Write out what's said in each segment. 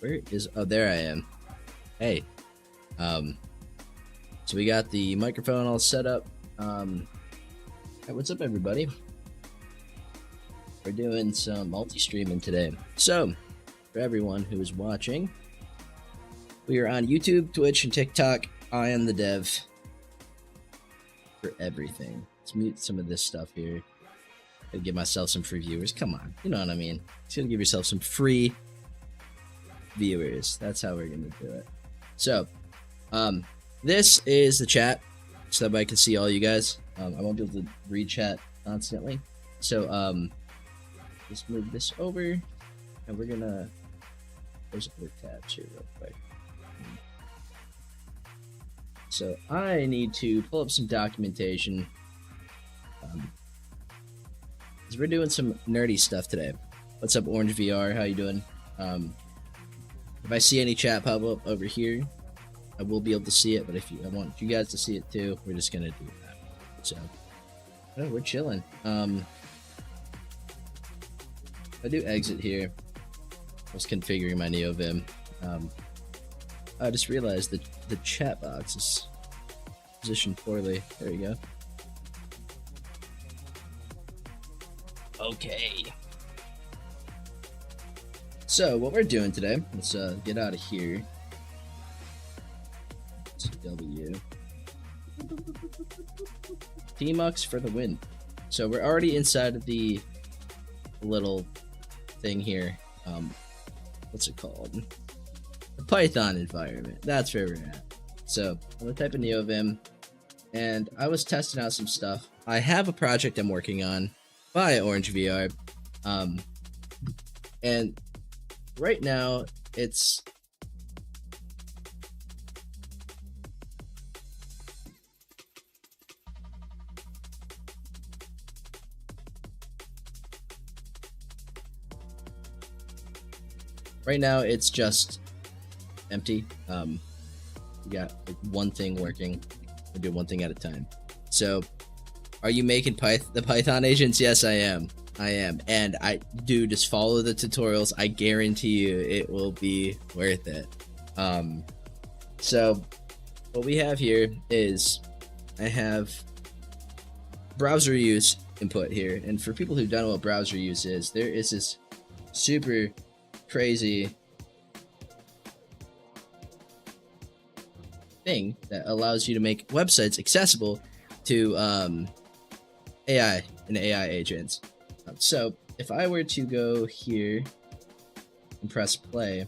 Where is... Oh, there I am. Hey. So we got the microphone all set up. Hey, what's up, everybody? We're doing some multi-streaming today. So, for everyone who is watching, we are on YouTube, Twitch, and TikTok. I am the dev for everything. Let's mute some of this stuff here. Gotta give myself some free viewers. Come on, you know what I mean. Just gotta give yourself some free viewers. That's how we're gonna do it. So, this is the chat, so that I can see all you guys. I won't be able to read chat constantly. So, just move this over, and we're gonna... There's other tabs here real quick. So, I need to pull up some documentation. Because we're doing some nerdy stuff today. What's up, Orange VR? How you doing? If I see any chat pop up over here, I will be able to see it, but if I want you guys to see it too, we're just gonna do that. So, oh, we're chilling. I do exit here. I was configuring my NeoVim. I just realized that the chat box is positioned poorly. There you go. Okay. So, what we're doing today, let's get out of here. It's W. T-Mux for the win. So, we're already inside of the little thing here. What's it called? The Python environment. That's where we're at. So, I'm gonna type in NeoVim, and I was testing out some stuff. I have a project I'm working on by Orange VR, and right now it's just empty. We got like one thing working. We do one thing at a time. So, are you making the Python agents? Yes, I am. And I do just follow the tutorials. I guarantee you it will be worth it. So what we have here is I have browser use input here. And for people who don't know what browser use is, there is this super crazy thing that allows you to make websites accessible to AI and AI agents. So if I were to go here and press play,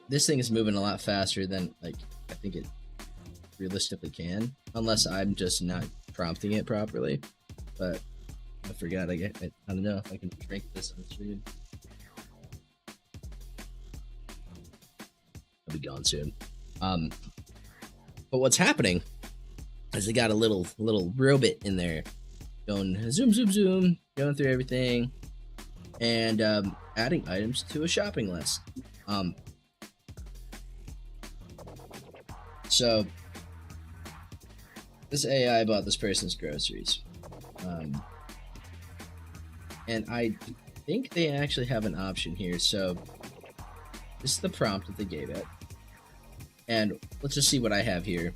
this thing is moving a lot faster than like I think it realistically can, unless I'm just not prompting it properly. But I forgot. I don't know if I can shrink this on the screen. I'll be gone soon. But what's happening is they got a little robot in there going zoom, going through everything and adding items to a shopping list. So this AI bought this person's groceries. And I think they actually have an option here. So this is the prompt that they gave it. And let's just see what I have here.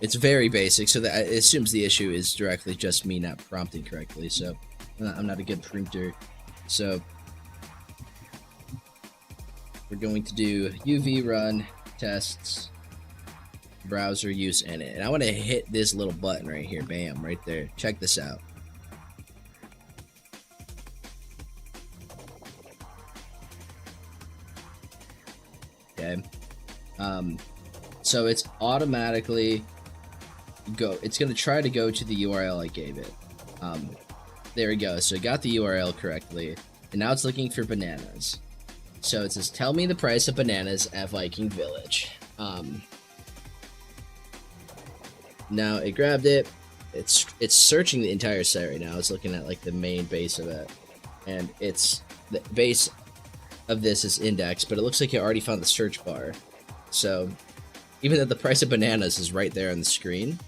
It's very basic, so that it assumes the issue is directly just me not prompting correctly. So I'm not a good prompter. So we're going to do UV run tests, browser use init. And I want to hit this little button right here. Bam, right there. Check this out. Okay. So it's automatically it's going to try to go to the URL I gave it. There we go. So it got the URL correctly. And now it's looking for bananas. So it says, tell me the price of bananas at Viking Village. Now it grabbed it. It's searching the entire site right now. It's looking at like the main base of it. And it's the base of this is index, but it looks like it already found the search bar. So even though the price of bananas is right there on the screen,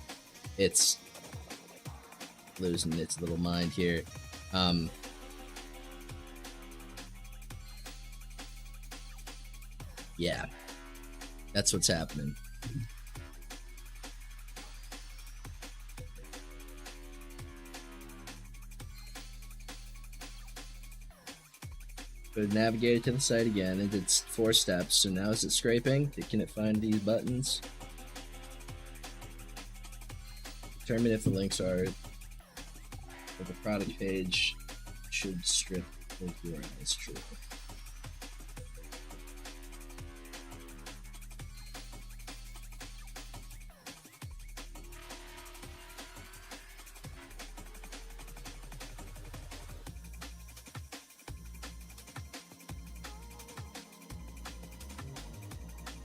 it's losing its little mind here. Yeah, that's what's happening. But navigate it to the site again. It did 4 steps. So now is it scraping? Can it find these buttons? Determine if the links are. If the product page should strip link URLs. True.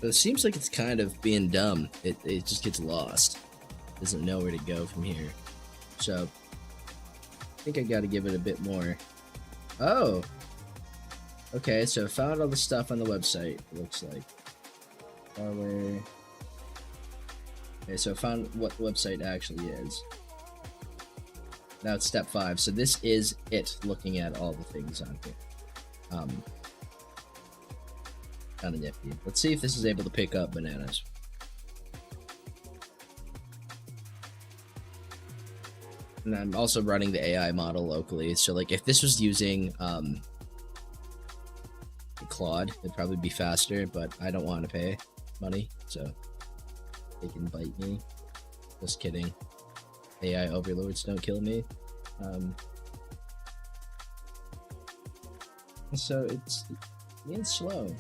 But it seems like it's kind of being dumb. It just gets lost. Doesn't know where to go from here. So I think I gotta give it a bit more. Oh! Okay, so I found all the stuff on the website, it looks like. Parlor. Okay, so I found what the website actually is. Now it's step 5, so this is it looking at all the things on here. Kind of nifty. Let's see if this is able to pick up bananas. And I'm also running the AI model locally, so like if this was using Claude, it'd probably be faster, but I don't want to pay money, so they can bite me. Just kidding. AI overlords don't kill me. So it's being slow.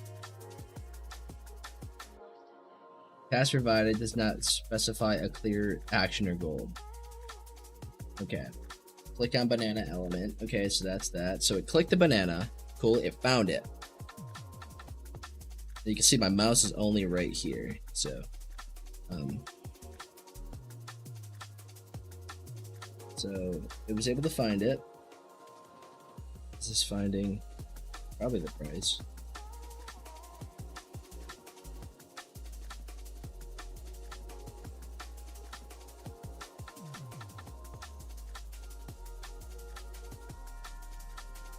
Task provided does not specify a clear action or goal. Okay. Click on banana element. Okay, so that's that. So it clicked the banana. Cool, it found it. You can see my mouse is only right here. So so it was able to find it. This is finding probably the price.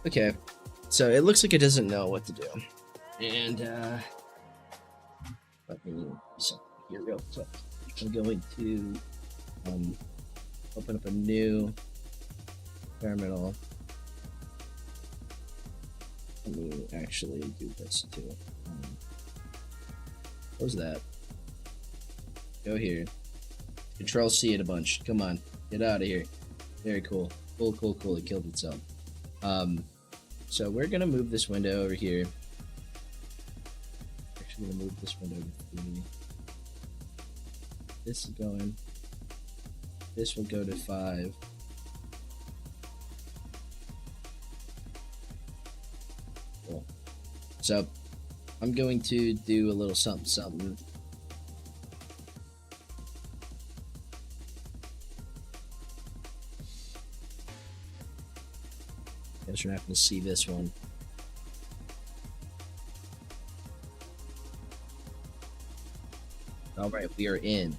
Okay, so it looks like it doesn't know what to do. And let me do something here real quick. I'm going to open up a new terminal. Let me actually do this too. Close that. Go here. Control C it a bunch. Come on, get out of here. Very cool. Cool. It killed itself. So we're gonna move this window over here. Actually, gonna move this window to 3. This is going. This will go to 5. Cool. So I'm going to do a little something. Guess we're not going to see this one. All right, we are in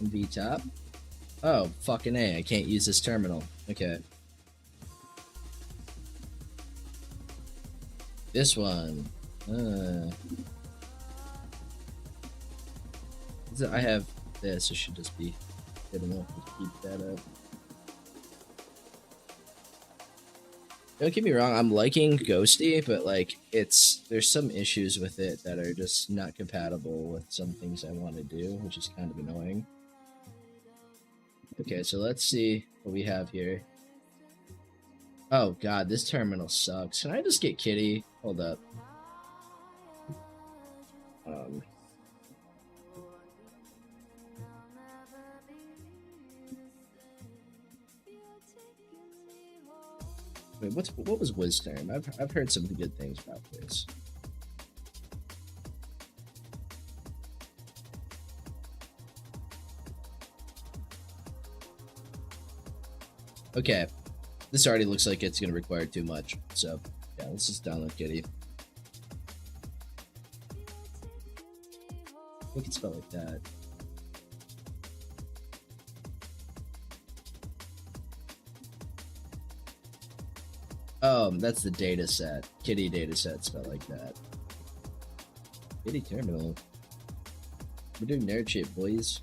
VTop. Oh, fucking A, I can't use this terminal. Okay. This one. I have this. It should just be good enough to keep that up. Don't get me wrong, I'm liking Ghosty, but like there's some issues with it that are just not compatible with some things I want to do, which is kind of annoying. Okay, so let's see what we have here. Oh god, this terminal sucks. Can I just get Kitty? Hold up. Wait, what was Wisdom? I've heard some good things about this. Okay, this already looks like it's gonna require too much. So yeah, let's just download Kitty. I think it's spelled like that. Oh, that's the data set. Kitty data set spelled like that. Kitty terminal. We're doing nerd shit, boys.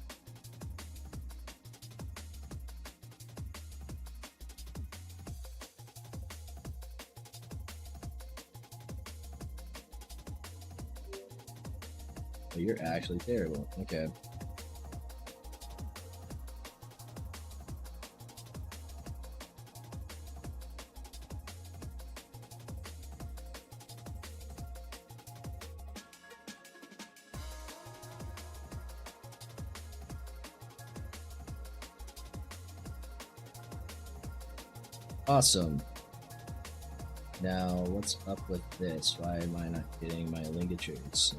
Oh, you're actually terrible. Okay. Awesome. Now, what's up with this? Why am I not getting my ligatures?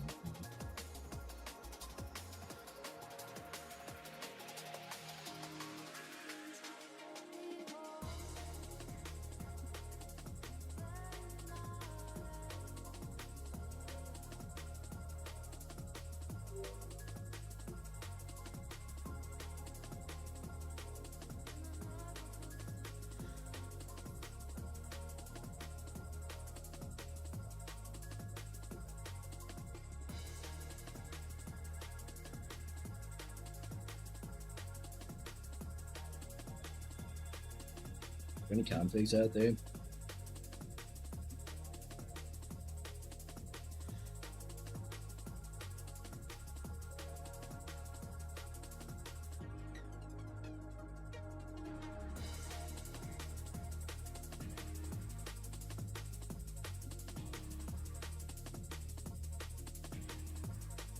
Any configs out there?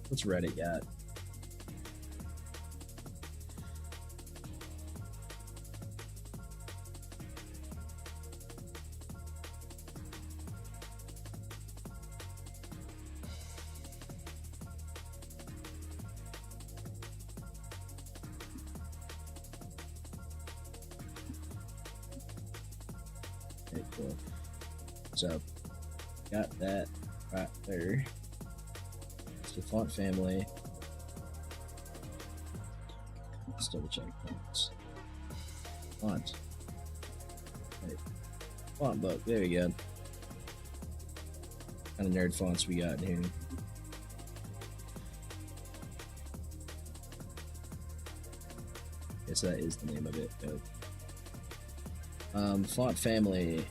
What's Reddit got? Okay, cool. So, got that right there. It's the font family. Let's double check fonts. Font. Right. Font book. There we go. What kind of nerd fonts we got in here? Guess that is the name of it. Font family.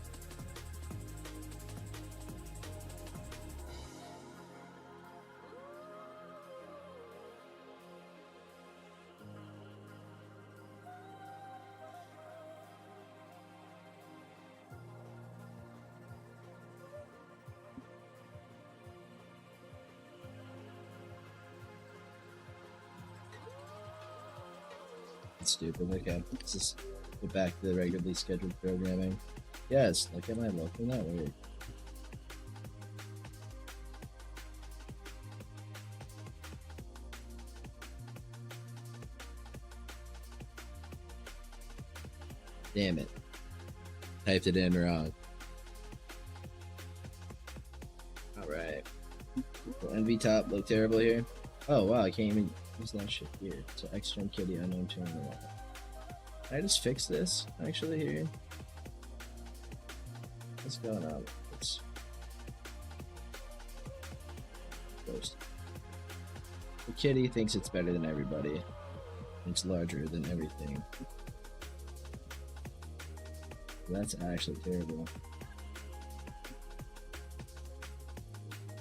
That's stupid. Okay, let's just get back to the regularly scheduled programming. Yes, look at my look. Isn't that weird? Damn it. Typed it in wrong. Alright. Will NV top look terrible here? Oh wow, I can't even use that shit here. So extern kitty unknown turn on the wall. Can I just fix this actually here? What's going on with this? Ghost. The kitty thinks it's better than everybody. It's larger than everything. That's actually terrible.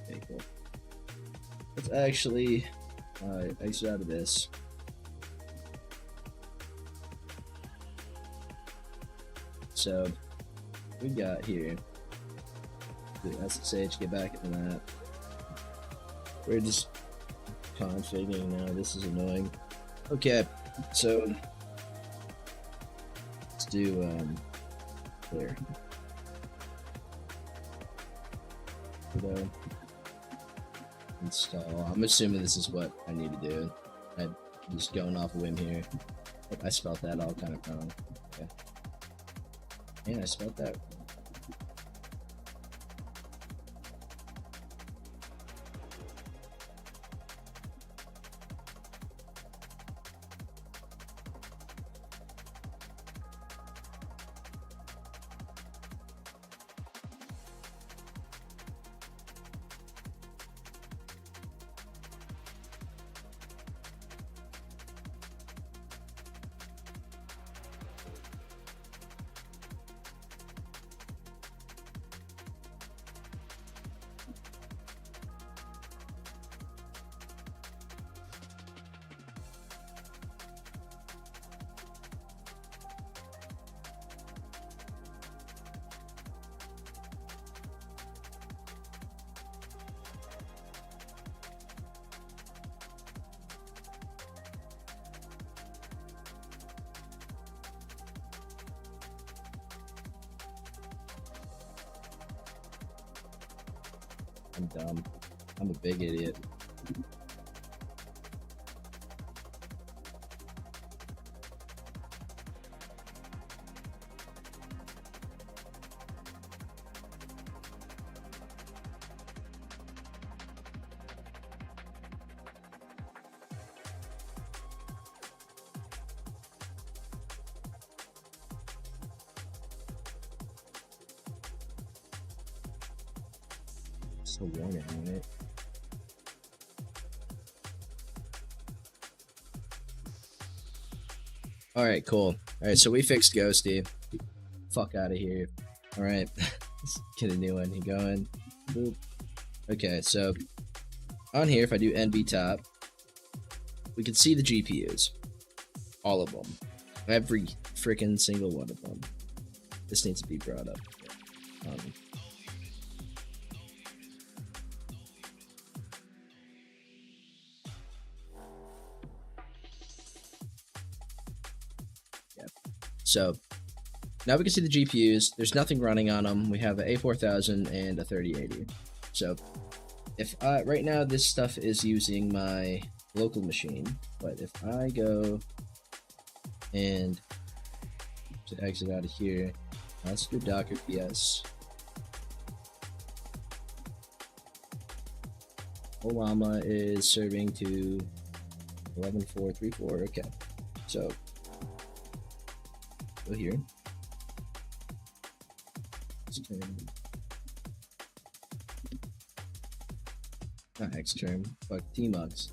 Okay, cool. Let's actually exit out of this. So we got here. Do SSH, get back into that. We're just configuring now. This is annoying. Okay, so let's do clear. Install. I'm assuming this is what I need to do. I'm just going off a whim here. I spelled that all kind of wrong. Okay. Man, I spelled that. I'm dumb. I'm a big idiot. Still warning, right? Alright, cool. Alright, so we fixed Ghosty. Fuck out of here. Alright. Let's get a new one. You going? Boop. Okay, so on here, if I do NB top, we can see the GPUs. All of them. Every freaking single one of them. This needs to be brought up. So now we can see the GPUs. There's nothing running on them. We have an A4000 and a 3080. So if right now this stuff is using my local machine, but if I go and to exit out of here, let's do Docker PS. Olama is serving to 11.434. Okay, so go here. Not Xterm, fuck Tmux.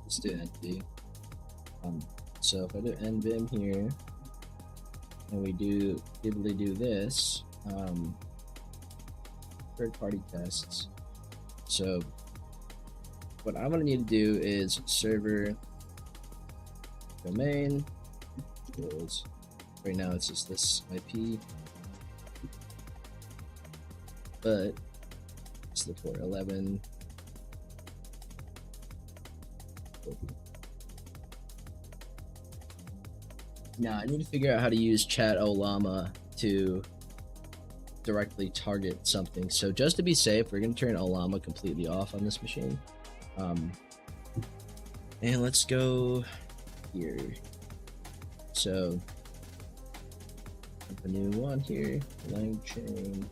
Let's do NV. So if I do nvim here, and we do this, third-party tests. So what I'm gonna need to do is server domain equals, right now it's just this IP, but it's the port 11. Now I need to figure out how to use chat Olama to directly target something. So just to be safe, we're gonna turn Olama completely off on this machine. And let's go here. So a new one here, lang chain.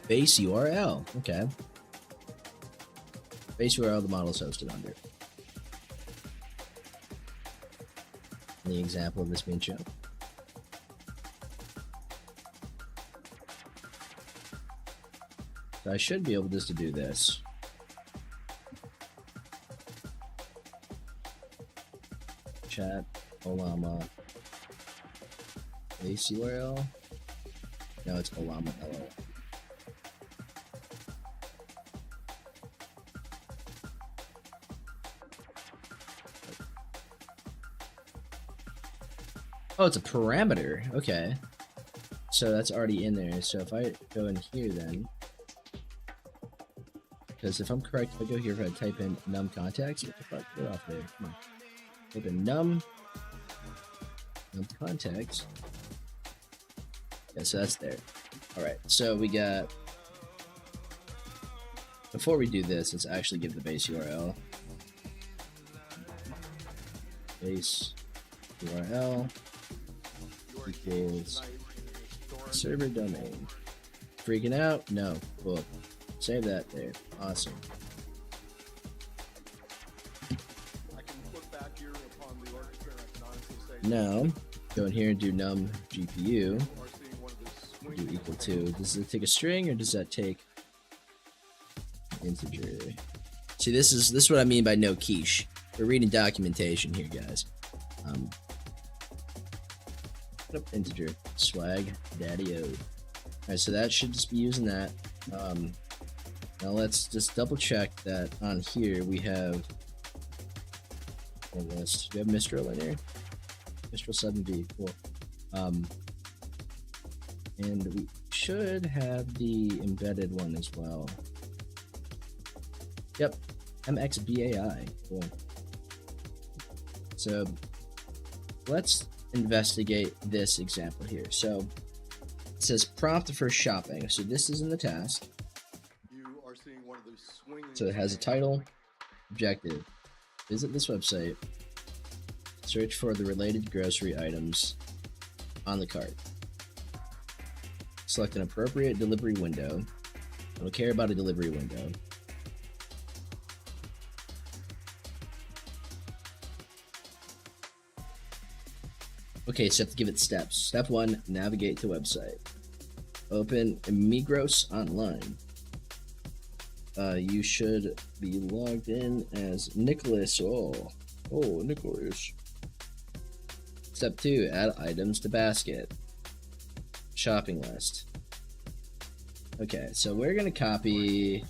Base URL. Okay. Base URL the model is hosted under. Any example of this being shown? So I should be able just to do this. Chat Olama base URL. No, it's Olama LL. Oh, it's a parameter. Okay. So that's already in there. So if I go in here then, because if I'm correct, if I go here, if I type in num contacts, what the fuck? Get off there. Come on. Type in num contacts. Yeah, so that's there. Alright, so we got, before we do this, let's actually give the base URL. Base URL equals server domain. Freaking out? No. Cool. Save that there. Awesome. Now, Go in here and do num GPU. Do equal to. Does it take a string or does that take integer? See, this is what I mean by no quiche. We're reading documentation here, guys. Put up integer swag daddy o. Alright, so that should just be using that. Now let's just double check that on here we have a list. Do we have Mistral in here? Mistral 7B, cool. And we should have the embedded one as well. Yep, MXBAI, cool. So let's investigate this example here. So it says prompt for shopping. So this is in the task. So it has a title, objective, visit this website, search for the related grocery items on the cart. Select an appropriate delivery window. I don't care about a delivery window. Okay, so you have to give it steps. Step 1, navigate to website. Open Migros online. You should be logged in as Nicholas. Oh, Nicholas. Step 2, add items to basket. Shopping list. Okay, so we're going to copy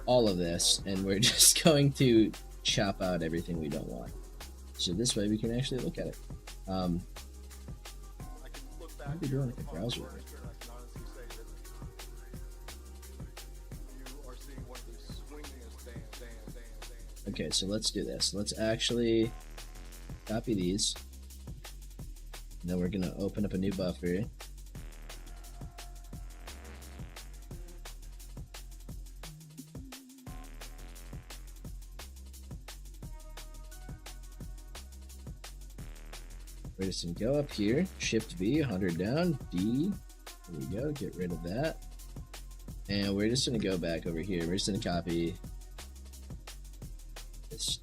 all of this, and we're just going to chop out everything we don't want. So this way we can actually look at it. I'd be doing like a browser. Okay, so let's do this. Let's actually copy these. And then we're gonna open up a new buffer. We're just gonna go up here, Shift V, 100 down, D. There we go, get rid of that. And we're just gonna go back over here. We're just gonna copy this.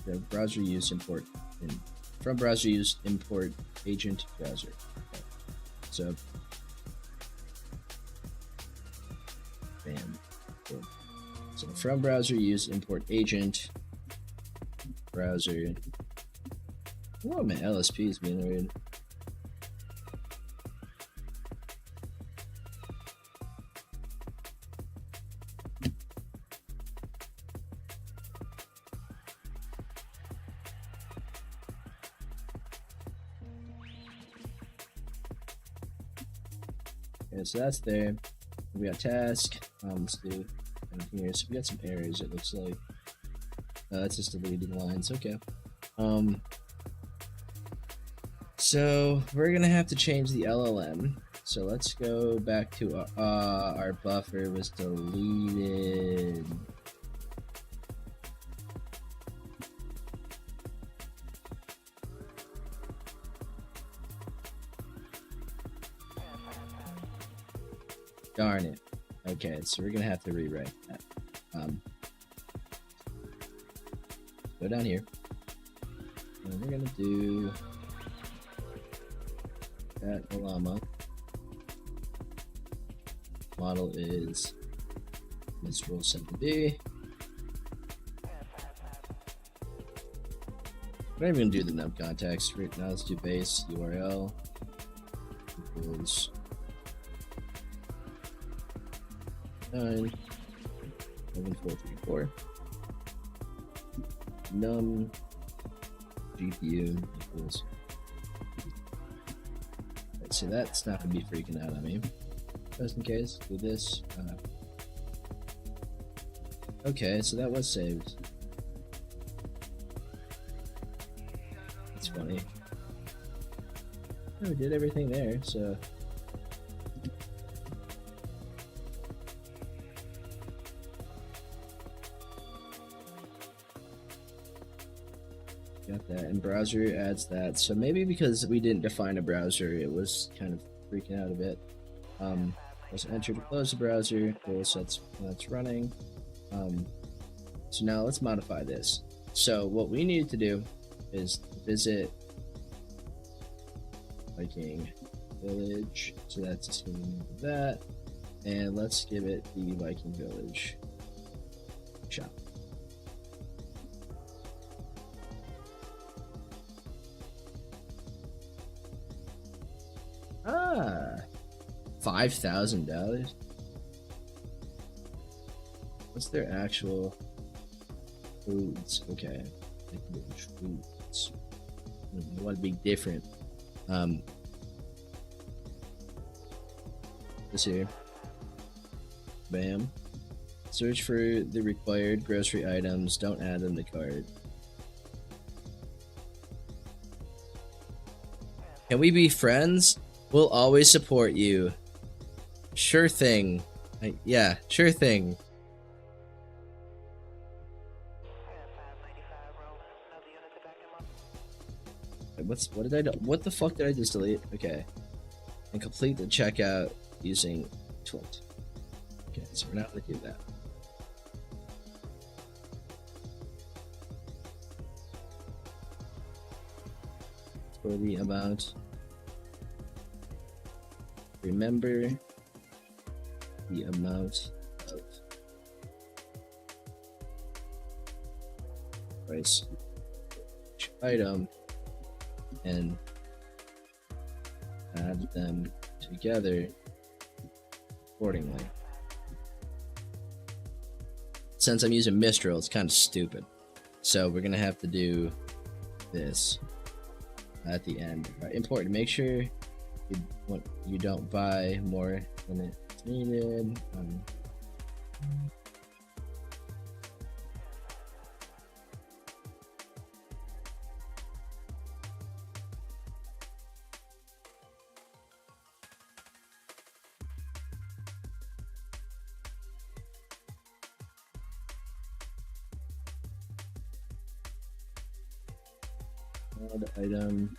The browser use import from browser use import agent browser. Okay. So bam. Cool. So from browser use import agent browser. Oh, my LSP is being weird. Okay, so that's there. We got task. Let's do here. So we got some errors. It looks like that's just deleting lines. Okay. So we're gonna have to change the LLM. So let's go back to our buffer was deleted. Darn it. Okay, so we're gonna have to rewrite that. Go down here. And we're gonna do that llama. Model is Mistral 7B. We're not even gonna do the num context right now. Let's do base URL equals 9.11.434. Num GPU equals. Right, so that's not gonna be freaking out on me. Just in case, do this. Okay, so that was saved. That's funny. Oh, we did everything there, so. Got that, and browser adds that. So maybe because we didn't define a browser, it was kind of freaking out a bit. Let's enter to close the browser. Cool, so that's running. So now let's modify this. So what we need to do is visit Viking Village. So that's just gonna be that. And let's give it the Viking Village shop. Ah, $5,000. What's their actual foods? Okay, foods. What would be different? This here. Bam. Search for the required grocery items. Don't add them to cart. Can we be friends? We'll always support you. Sure thing. Yeah, sure thing. What did I do? What the fuck did I just delete? Okay. And complete the checkout using Twint. Okay, so we're not gonna do that. For the amount, remember the amount of price each item and add them together accordingly. Since I'm using Mistral, it's kind of stupid. So we're gonna have to do this at the end. Right, important. Make sure you don't buy more than it's needed. Item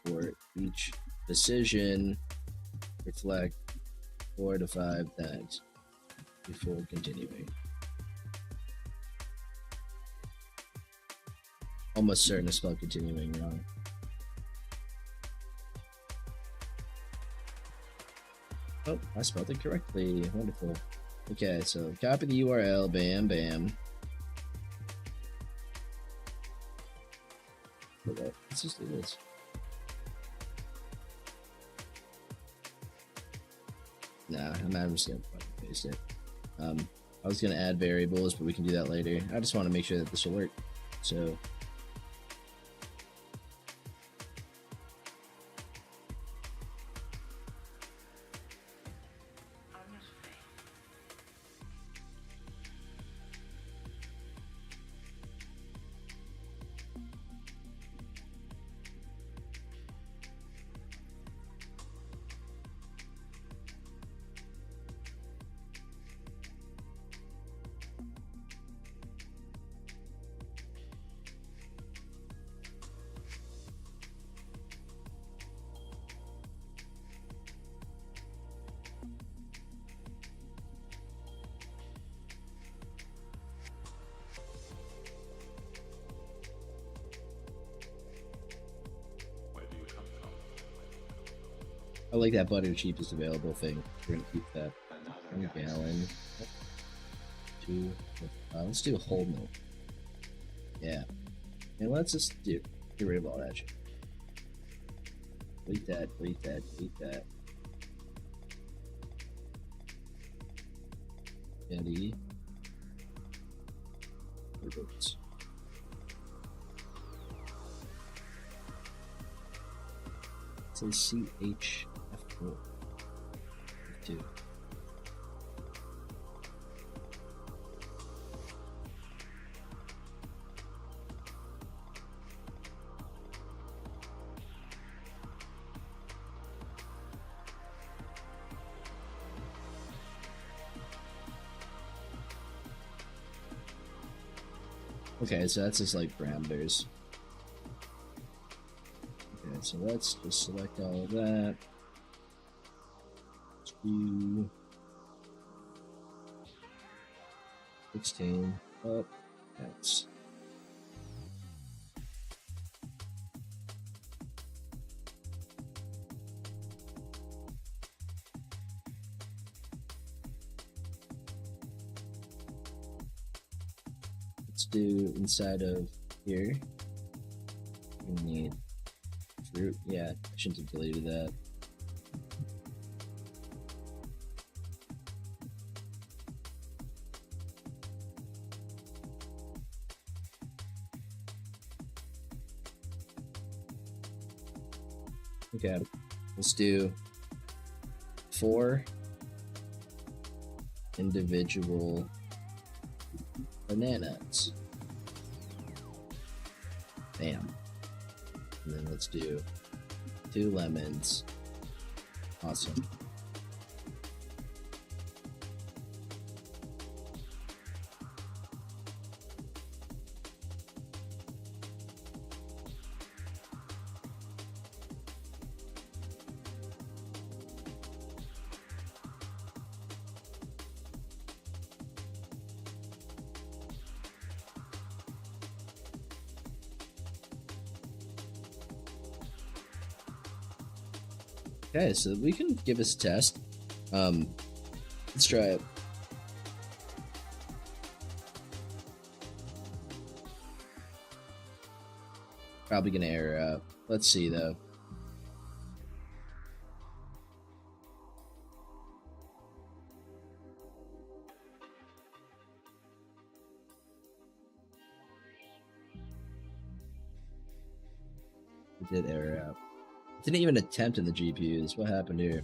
for each decision, reflect 4 to 5 times before continuing. Almost certain to spell continuing wrong. Oh, I spelled it correctly. Wonderful. Okay, so copy the URL. Bam, bam. Okay, let's just do this. Nah, I'm just gonna paste it. I was gonna add variables, but we can do that later. I just want to make sure that this will work. So I like that butter cheapest available thing. We're gonna keep that. 1 gallon. 2. Let's do whole milk. Yeah. And let's just get rid of all that shit. Delete that, delete that, delete that. Eddie. Reverts. It says CHF4. 2. Okay, so that's just like parameters. Okay, so let's just select all of that. 2, 16. up. That's let's do inside of here. We need fruit. Yeah, I shouldn't have deleted that. Okay, let's do 4 individual bananas. Bam. And then let's do 2 lemons. Awesome. Okay, so we can give this a test. Let's try it. Probably gonna error out. Let's see though. It did error out. Didn't even attempt in the GPUs. What happened here?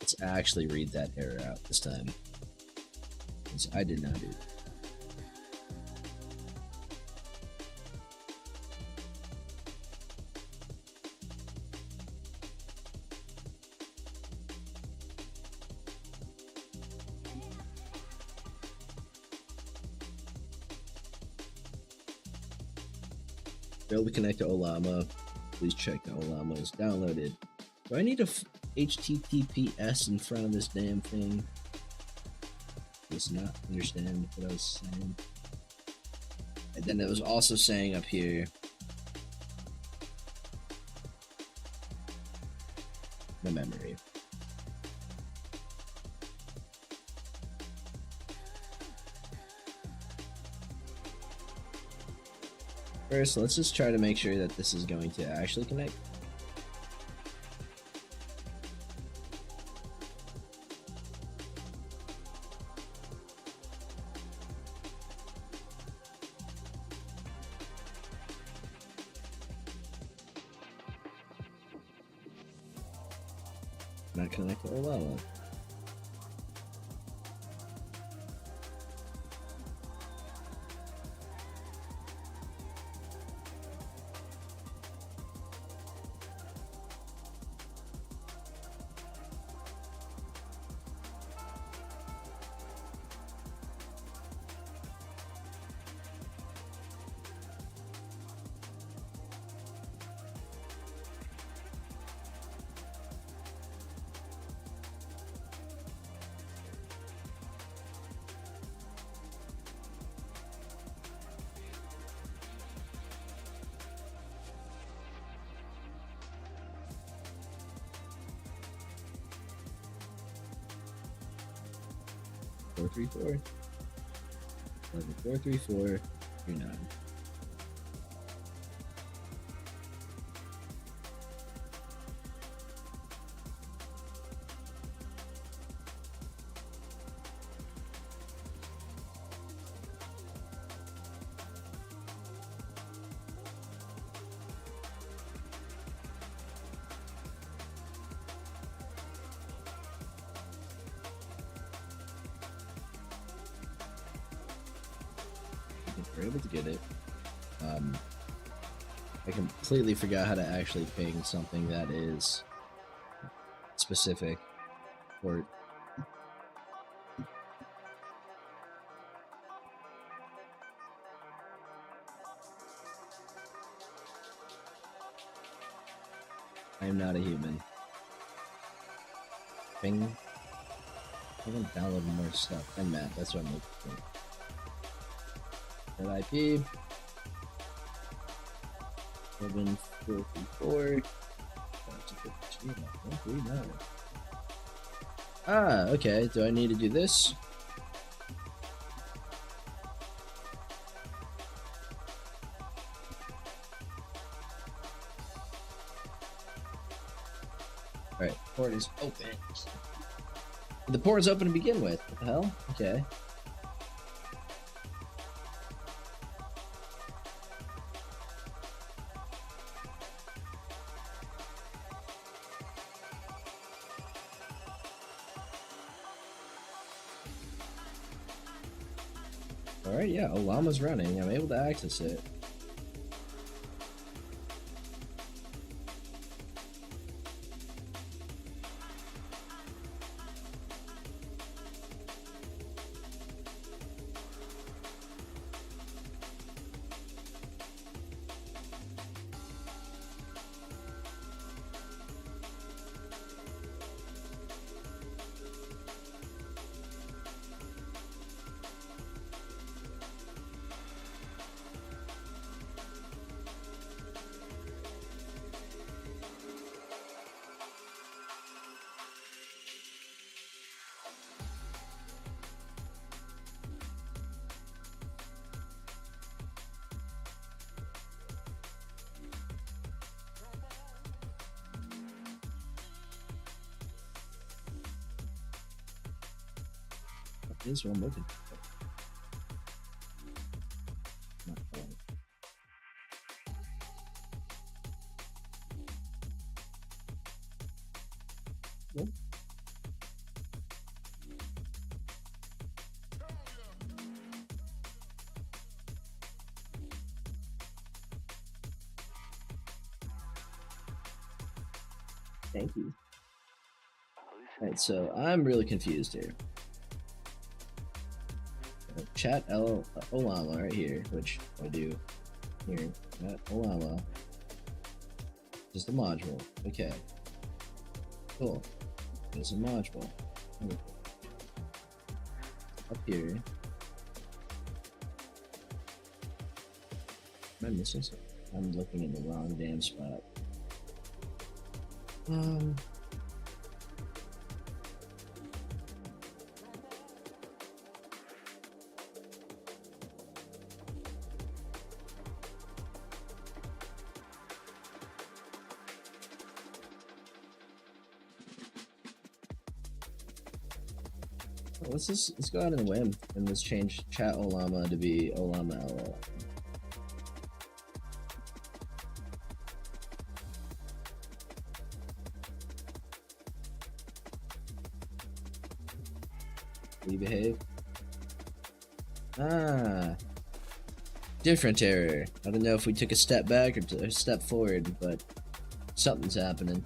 Let's actually read that error out this time. Because I did not do it. Failed to connect to Olama. Please check that Olama is downloaded. Do I need a HTTPS in front of this damn thing? Does not understand what I was saying. And then it was also saying up here the memory. First, let's just try to make sure that this is going to actually connect. Not connected. Oh well. Four, 3, 4. 11, 4, 3, 4, 3, 9. We're able to get it. I completely forgot how to actually ping something that is specific for I am not a human. Bing. I can download more stuff. And map, that's what I'm looking for. That IP. 7434. Ah, okay. Do I need to do this? Alright, port is open. The port is open to begin with. What the hell? Okay. Alright, yeah, Olama's running. I'm able to access it. This is what I'm looking for. Not quite. Nope. Thank you. Alright, so I'm really confused here. Chat Olama right here, which I do here. Chat Olama. Just a module. Okay. Cool. There's a module. Up here. Am I missing something? I'm looking in the wrong damn spot. Let's go out on a whim and let's change chat Olama to be Olama LL. Will you behave? Ah, different error. I don't know if we took a step back or a step forward, but something's happening.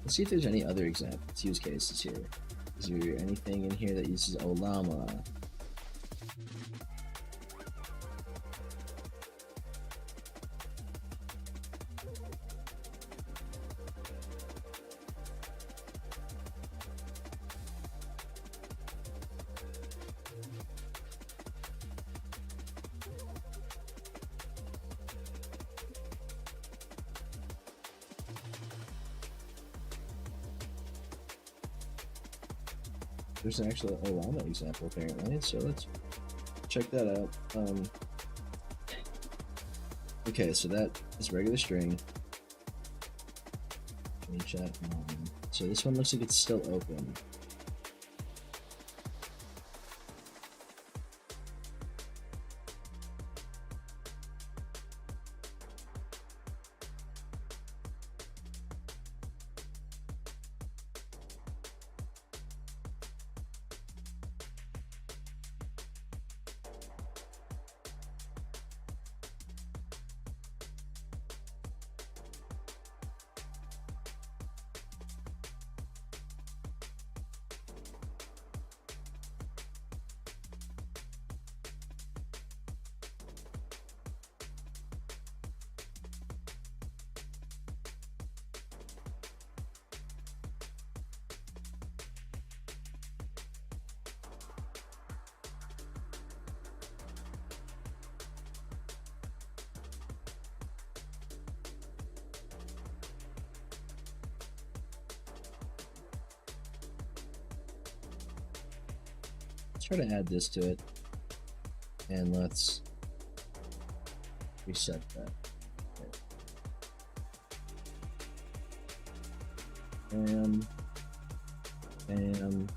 Let's see if there's any other examples, use cases here. Is there anything in here that uses Olama? There's an actual Olama example apparently, so let's check that out. Okay, so that is regular string. Chat. So this one looks like it's still open. let's try to add this to it, and let's reset that. Bam, bam.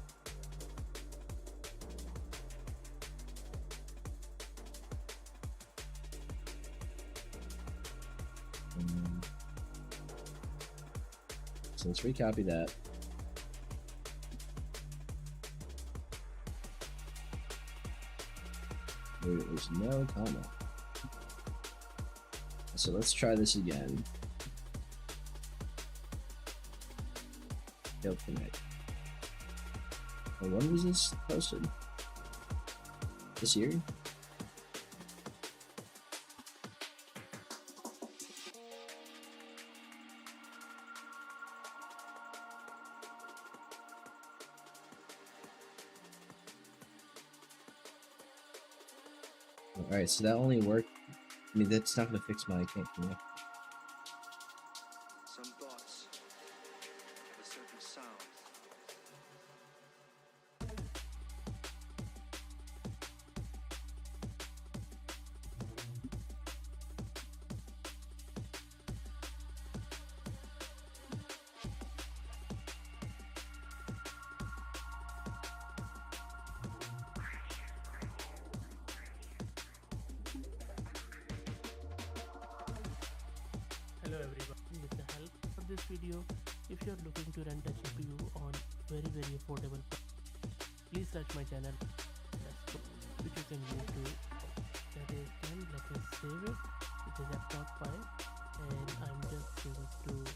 So let's recopy that. There is no comma. So let's try this again. Go connect. Oh, when was this posted? This year? Alright, so that only worked. I mean, that's not gonna fix my can't connect. Some thoughts have a certain sound. Hello everyone, with the help of this video, if you are looking to rent a CPU on very affordable price, please search my channel, which you can go to. That is, then let us save it. It is a top file, and I'm just going to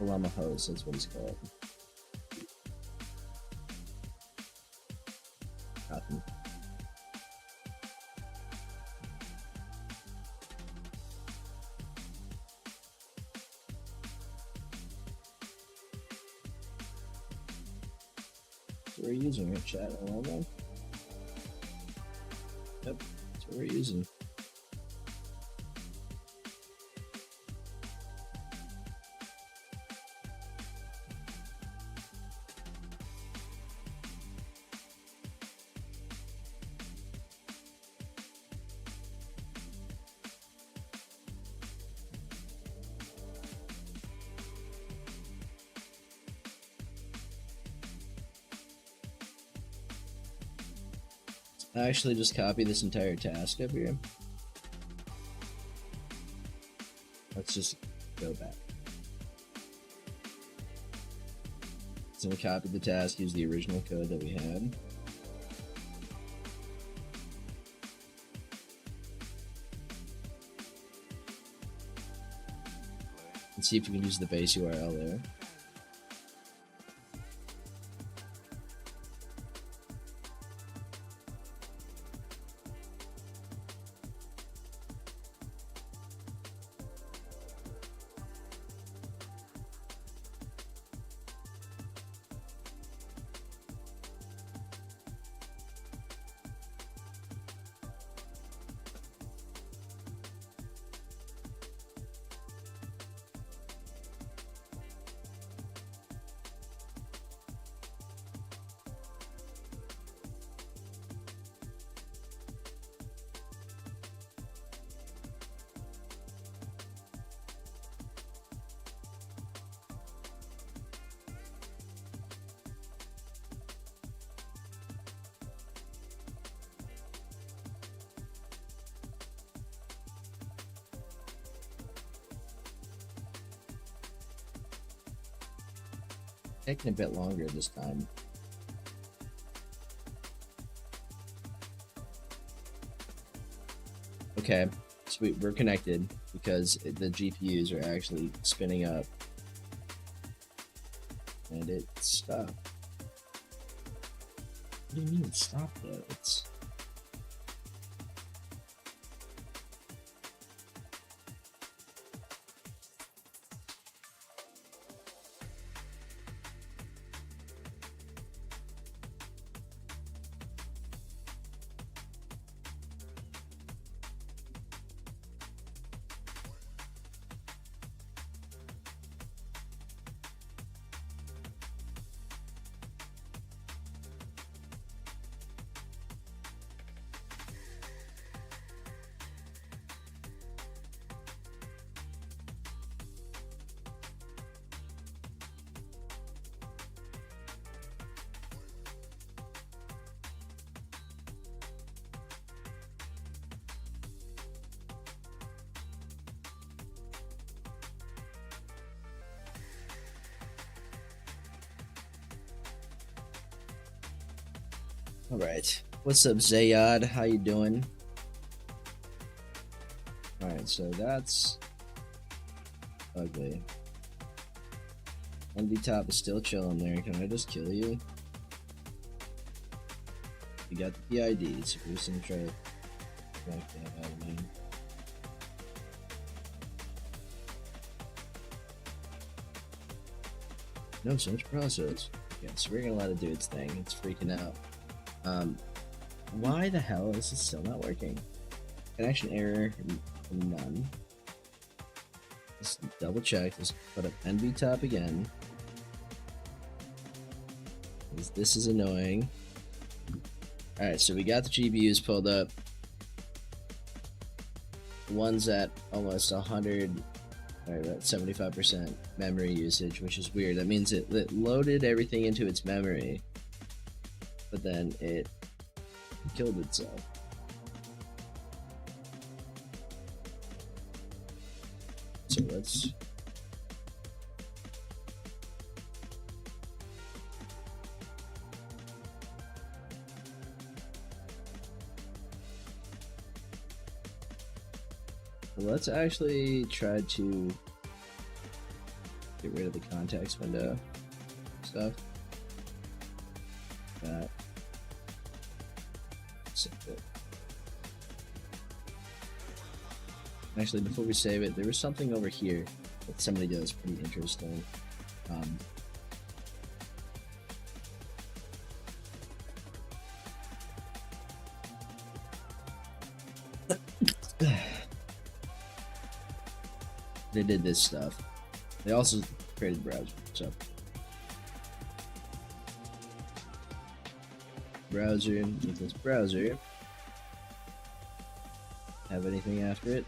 Llama hose, that's what he's called. Cotton. So we're using it, chat. Llama. Yep, that's what we're using. I actually just copy this entire task up here. Let's just go back. So we copied the task, use the original code that we had. And see if we can use the base URL there. taking a bit longer this time. Okay, sweet, we're connected because the GPUs are actually spinning up. And it stopped. What do you mean it stopped though? It's... All right, what's up, Zayad? How you doing? All right, so that's ugly. NV top is still chilling there. Can I just kill you? You got the PID, so we're just gonna try to knock that out of me. No, so much process. Yeah, so we're gonna let it do its thing. It's freaking out. Why the hell is this still not working? Connection error, none. Let's double check. Let's put up NV top again. This is annoying. Alright, so we got the GPUs pulled up. One's at almost 100, alright, about 75% memory usage, which is weird. That means it loaded everything into its memory, but then it killed itself. So let's... let's actually try to get rid of the context window stuff. That. Actually, before we save it, there was something over here that somebody does pretty interesting. They did this stuff. They also created browser, so browser equals browser. Have anything after it?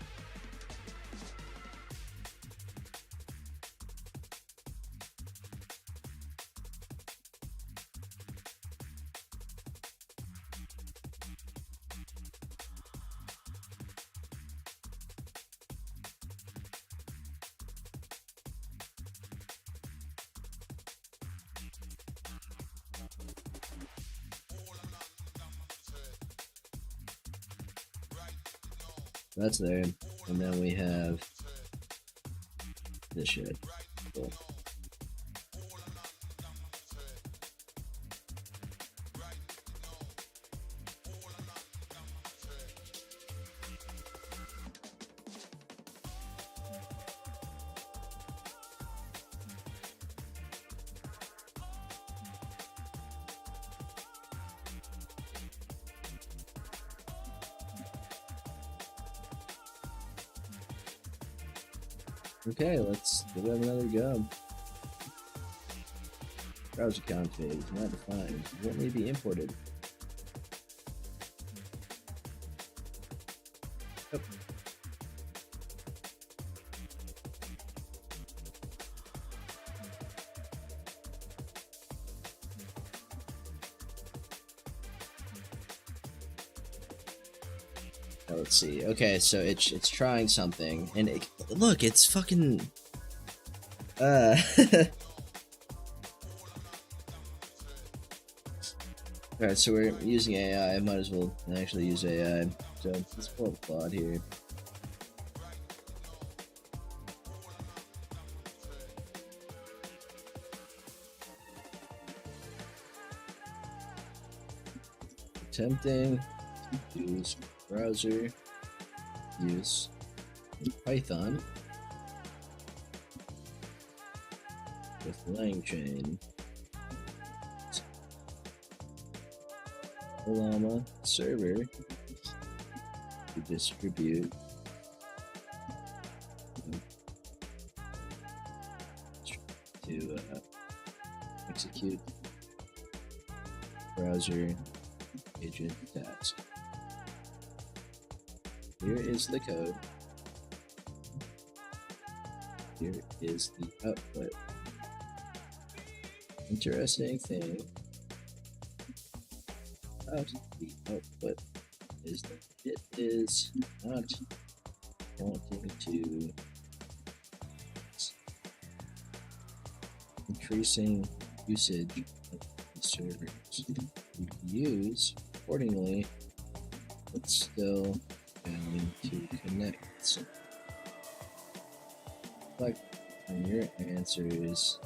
That's there, and then we have this shit. Cool. Okay, let's give it another go. Browser config is not defined. What may be imported? Oh. Now let's see. Okay, so it's trying something, and look, it's fucking Alright, so we're using AI. Might as well actually use AI. So let's pull up Claude here. Attempting to use browser, use Python with LangChain. Llama server to distribute to execute browser agent task. Here is the code. Here is the output. Interesting thing about the output is that it is not wanting to increasing usage of the servers. Use accordingly, but still failing to connect. So, like on your answers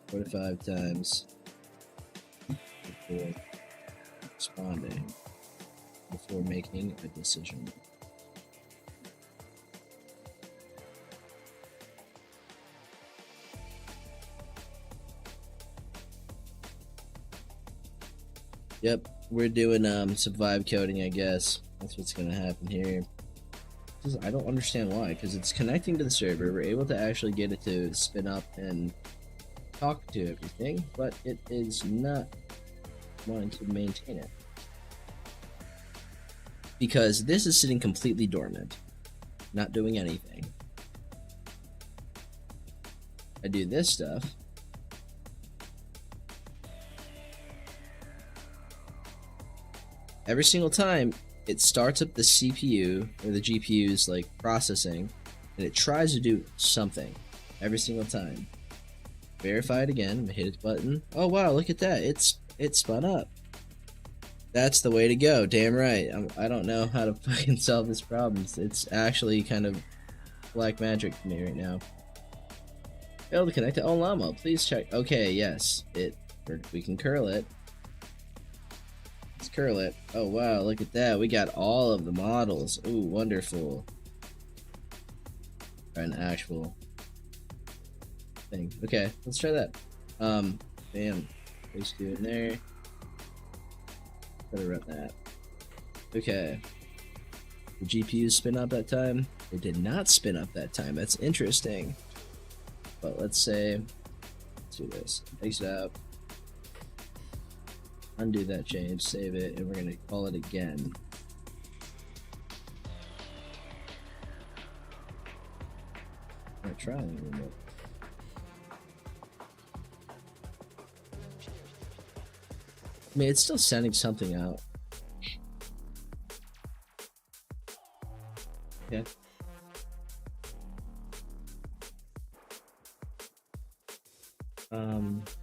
4 to 5 times before responding, before making a decision. Yep, we're doing some vibe coding, I guess. That's what's gonna happen here. I don't understand why, because it's connecting to the server. We're able to actually get it to spin up and talk to everything, but it is not wanting to maintain it. Because this is sitting completely dormant, not doing anything. I do this stuff. Every single time it starts up the CPU or the GPU's like processing, and it tries to do something every single time. Verify it again, hit its button. Oh wow, look at that. It spun up. That's the way to go. Damn right. I don't know how to fucking solve this problem. It's actually kind of black magic to me right now. Failed to connect to Llama. Please check. Okay, yes. We can curl it. Let's curl it. Oh wow, look at that. We got all of the models. Ooh, wonderful. An actual thing. Okay, let's try that. Bam. Paste it in there. Better run that. Okay. The GPU spin up that time? It did not spin up that time. That's interesting. But let's say, let's do this. Exit out. Undo that change, save it, and we're gonna call it again. I'm trying remote. I mean, it's still sending something out. Okay.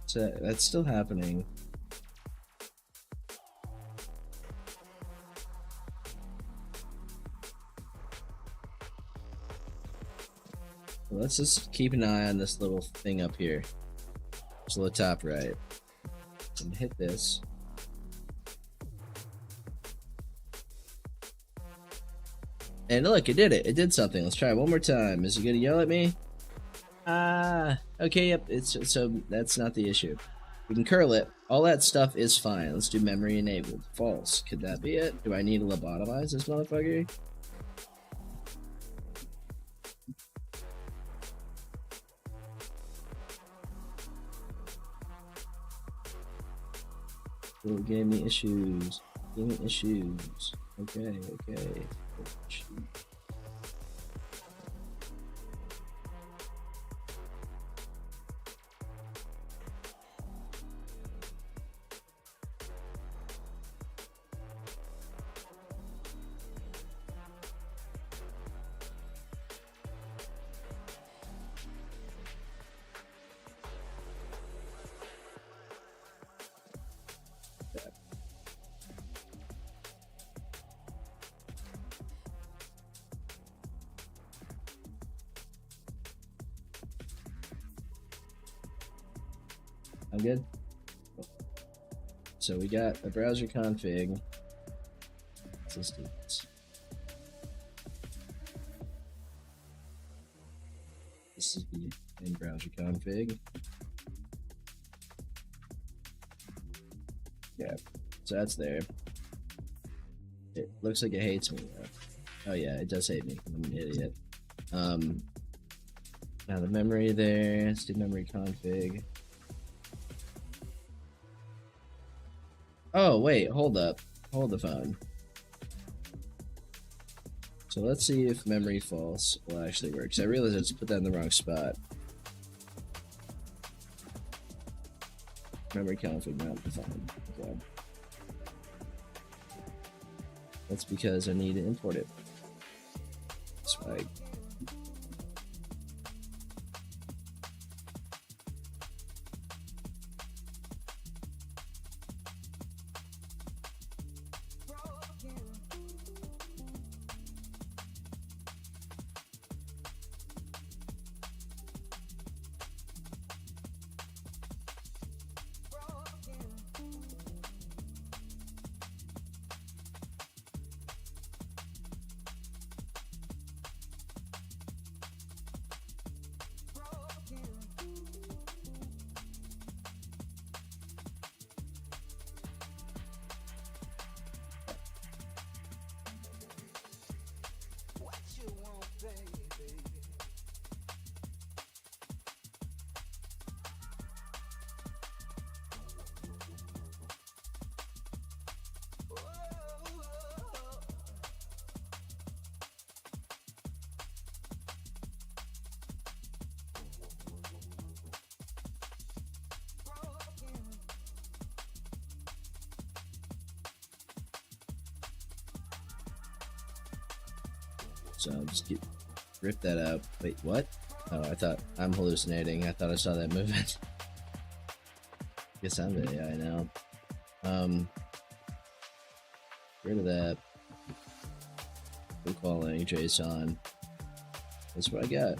So that's still happening. Let's just keep an eye on this little thing up here. So the top right. And hit this. And look, it did it. It did something. Let's try it one more time. Is it gonna yell at me? Okay, yep. So that's not the issue. We can curl it. All that stuff is fine. Let's do memory enabled. False. Could that be it? Do I need to lobotomize this motherfucker? Oh, it gave me issues. Gave me issues. Okay. I'm good. So we got a browser config. Let's do this. This is the in browser config. Yeah, so that's there. It looks like it hates me though. Oh yeah, it does hate me. I'm an idiot. Now the memory there. Let's do memory config. Oh wait, hold up. Hold the phone. So let's see if memory false will actually work. So I realized I just put that in the wrong spot. Memory config, not the phone. Okay. That's because I need to import it. Swag. So I'll just rip that out. Wait, what? Oh, I thought I'm hallucinating. I thought I saw that movement. Guess I'm the AI now. Get rid of that. We're calling JSON. That's what I got.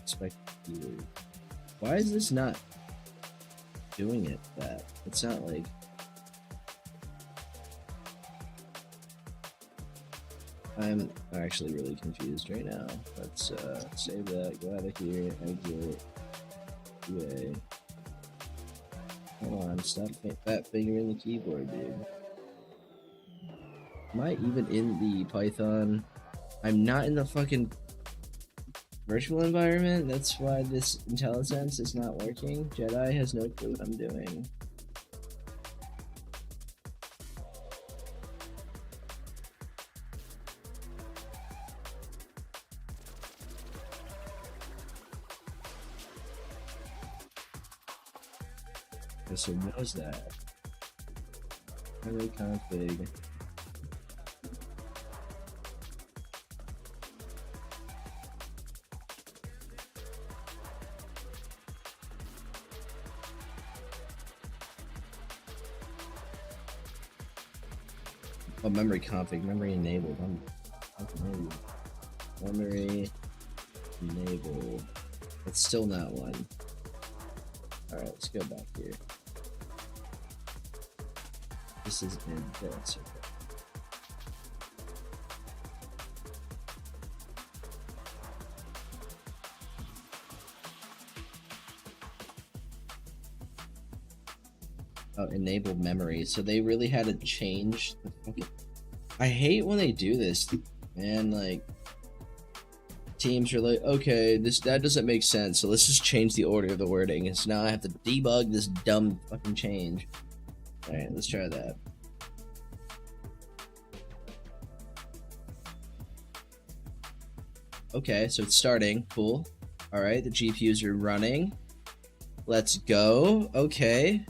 Expect you. Why is this not doing it that? It's not like I'm actually really confused right now. Let's save that, go out of here, exit, QA. Come on, stop fat fingering the keyboard, dude. Am I even in the Python? I'm not in the fucking virtual environment. That's why this IntelliSense is not working. Jedi has no clue what I'm doing. So it knows that. Memory config. Oh, memory config, memory enabled. Memory enabled. It's still not one. Alright, let's go back here. This is in this. Okay. Oh, enabled memory. So they really had to change the fucking. I hate when they do this, man. Like, teams are like, okay, that doesn't make sense. So let's just change the order of the wording. And so now I have to debug this dumb fucking change. All right, let's try that. Okay, so it's starting. Cool. All right, the GPUs are running. Let's go. Okay.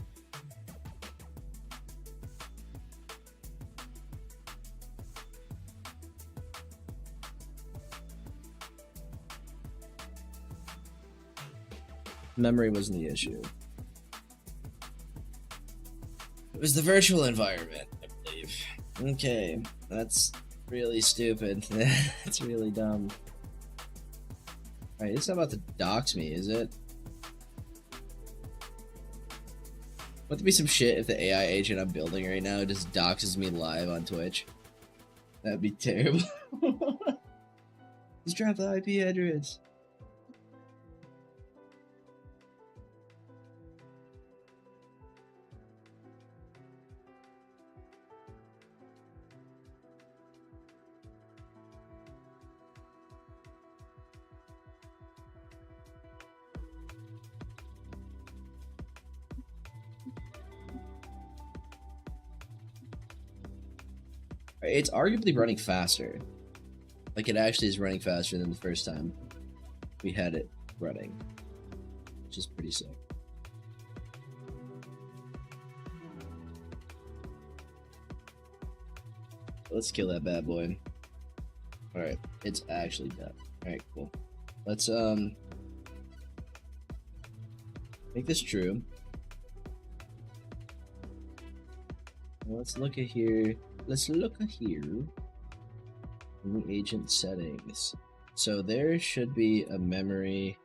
Memory wasn't the issue. was the virtual environment, I believe. Okay, that's really stupid. That's really dumb. Alright, it's not about to dox me, is it? Would there be some shit if the AI agent I'm building right now just doxes me live on Twitch? That'd be terrible. Just drop the IP address. It's arguably running faster. Like, it actually is running faster than the first time we had it running, which is pretty sick. Let's kill that bad boy. Alright, it's actually done. Alright, cool. Let's make this true. Let's look at here. Let's look at here in the agent settings. So there should be a memory.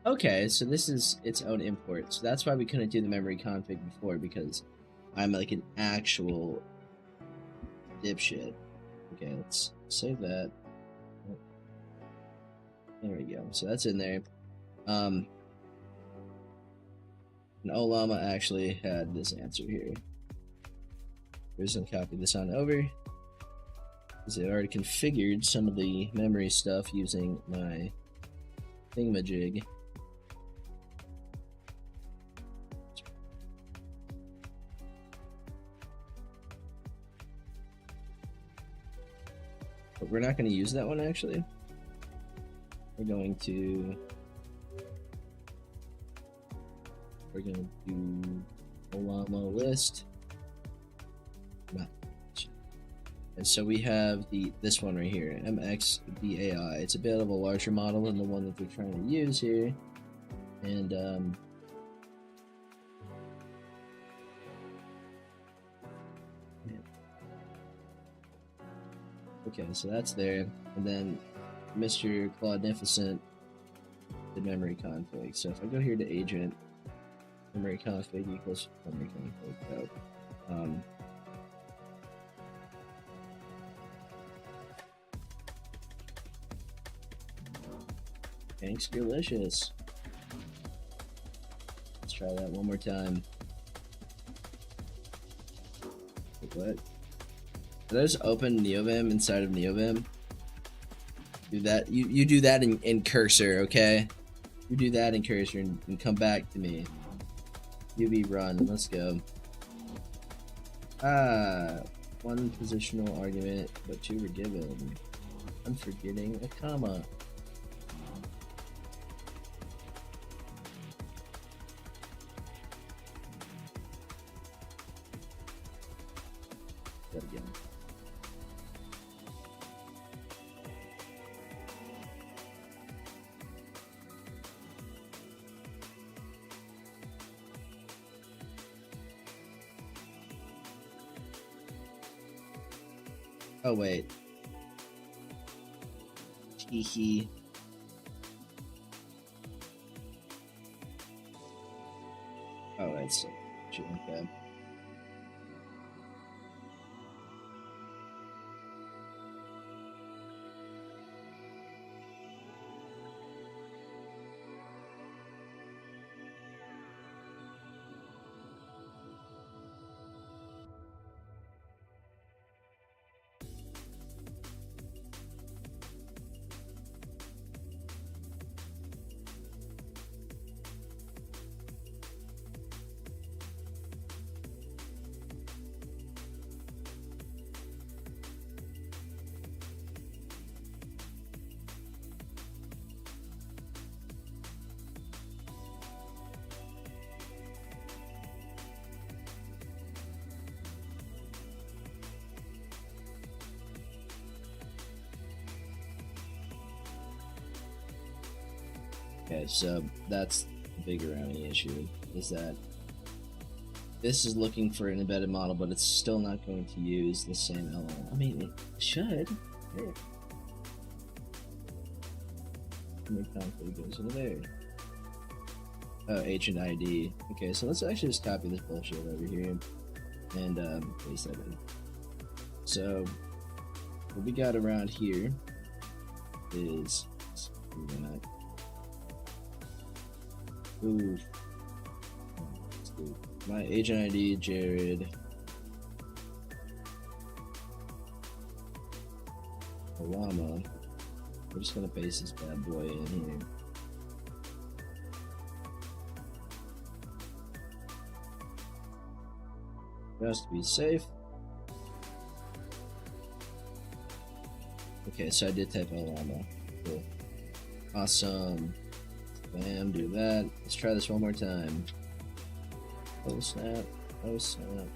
Okay, so this is its own import. So that's why we couldn't do the memory config before, because I'm like an actual dipshit. Okay, let's save that. There we go. So that's in there. And Olama actually had this answer here. We're just gonna copy this on over, because it already configured some of the memory stuff using my thingamajig. But we're not going to use that one actually. We're going to do Olama list. And so we have this one right here, MXDAI. It's a bit of a larger model than the one that we're trying to use here. And okay, so that's there. And then Mr. Claudificent, the memory config. So if I go here to agent, memory config equals memory config. Thanks, delicious. Let's try that one more time. Wait, what? Did I just open NeoVim inside of NeoVim? Do that. You do that in cursor, okay? You do that in cursor and come back to me. UV run. Let's go. One positional argument, but two were given. I'm forgetting a comma. That again. Oh wait. Teehee. Oh, that's shit like that. Okay, so that's the big rounding issue, is that this is looking for an embedded model, but it's still not going to use the same LLM. I mean, it should. Here. Conflict goes into there. Oh, agent ID. Okay, so let's actually just copy this bullshit over here and paste that in. So what we got around here is ooh, my agent ID, Jared. Obama. We're just gonna paste this bad boy in here. Just to be safe. Okay, so I did type Obama. Cool. Awesome. Bam, do that. Let's try this one more time. Oh snap. Oh snap.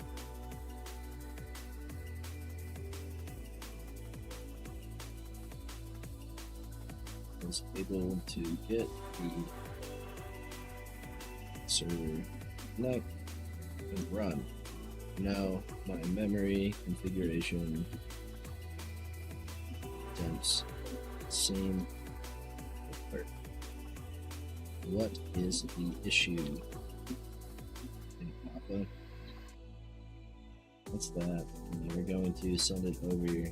Was able to get the server connect and run. Now my memory configuration attempts seem perfect. What is the issue? Papa? What's that? And we're going to send it over.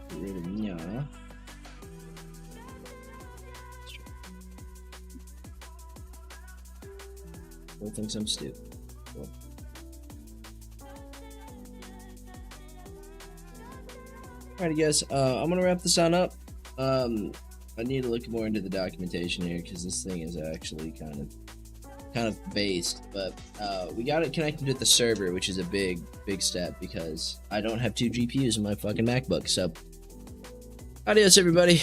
Get rid of Nya. Still thinks I'm stupid. Cool. Alrighty guys, I'm gonna wrap this on up. I need to look more into the documentation here because this thing is actually kind of based, but we got it connected with the server, which is a big step because I don't have 2 GPUs in my fucking MacBook. So adios everybody.